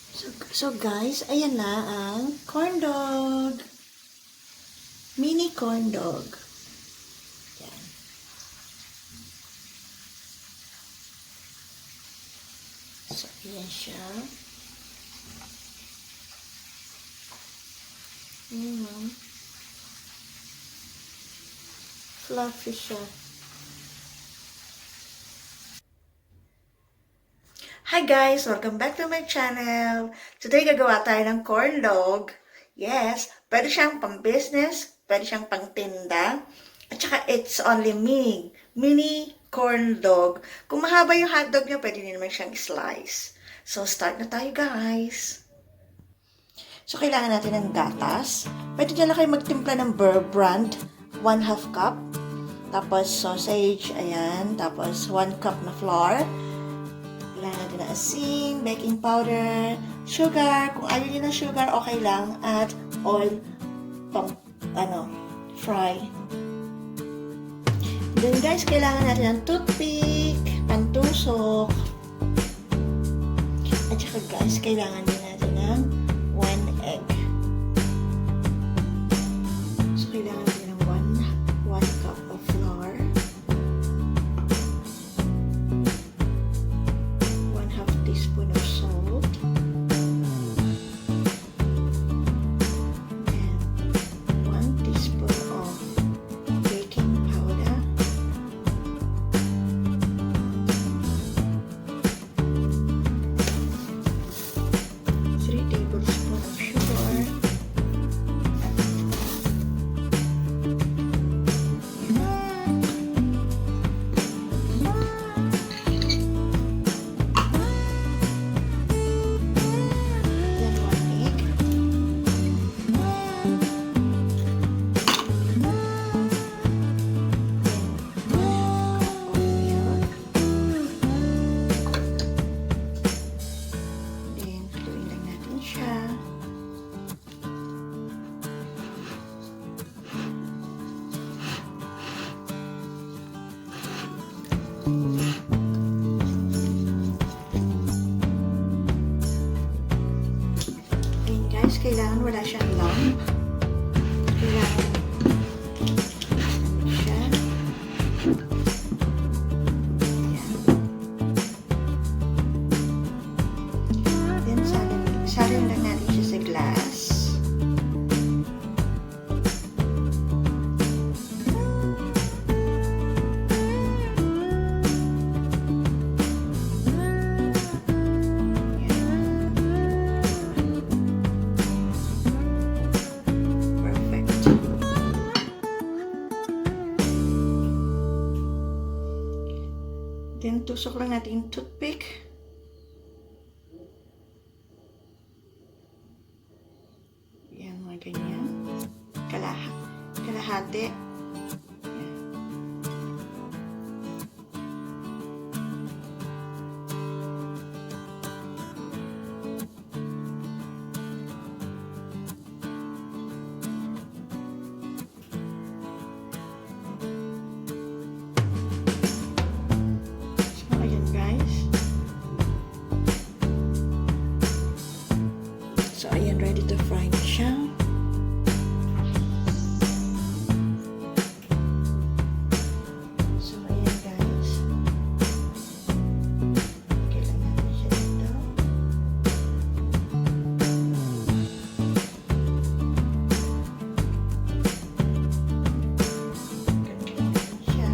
So guys, ayan na ang corn dog. Mini corn dog. Yan. So, ayan siya. Fluffy siya. Hi guys! Welcome back to my channel. Today, gagawa tayo ng corn dog. Yes, pwede siyang pang-business, pwede siyang pang-tinda. At saka, it's only mini corn dog. Kung mahaba yung hotdog niyo, pwede niyo naman siyang slice. So, start na tayo guys. So, kailangan natin ng gatas. Pwede nyo lang kayo magtimpla ng Burr brand, 1/2 cup. Tapos, sausage, ayan. Tapos, 1 cup na flour. Kailangan natin ng asin, baking powder, sugar. Kung ayaw nyo ng sugar, okay lang. At oil, fry. Then guys, kailangan natin ng toothpick, pantusok. At saka guys, kailangan din natin ng 1 egg. So, kailangan natin ng 1 cup of flour. 1/2 teaspoon of salt. And 1 teaspoon of baking powder. 3 tablespoons of sugar. Then 1 egg. Then 1 cup of milk. Then haluin lang natin siya. Then guys, kailangan wala siyang lump. Kailangan ano siya. Ayan. Then salin lang natin siya sa glass. Perfect. Then, tusok lang natin yung toothpick. Yan, mga ganyan. Kalahati. Yan. So, ayan guys. So, ayan, ready to fry na siya. So, ayan guys. Kailan natin siya dito. Ganun natin siya.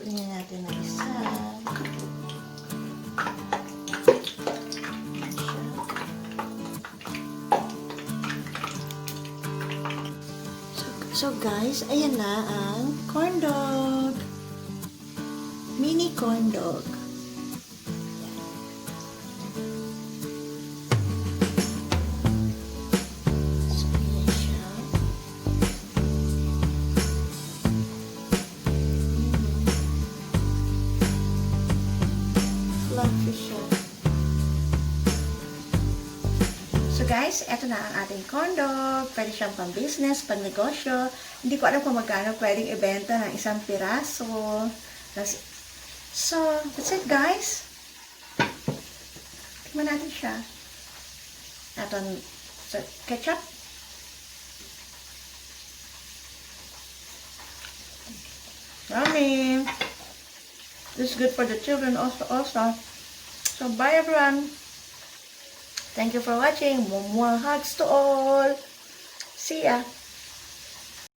Kunin natin na isa. So guys, ayan na ang corn dog. Mini corn dog. So ayan siya. Fluffy siya. So guys, eto na ang ating corn dog. Pwede siyang pang-business, pang-negosyo. Hindi ko alam kung magkano pwedeng ibenta ng isang piraso. So, that's it guys. Tingnan natin siya. Aton sa ketchup. Yummy. This is good for the children also. So bye everyone. Thank you for watching. More hugs to all. See ya.